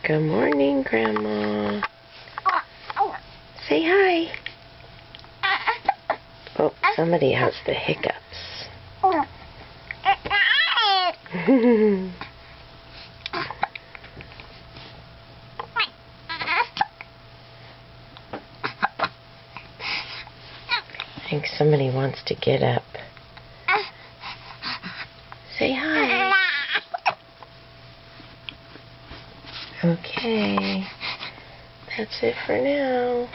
Good morning, Grandma. Say hi. Oh, somebody has the hiccups. I think somebody wants to get up. Say hi. Okay. That's it for now.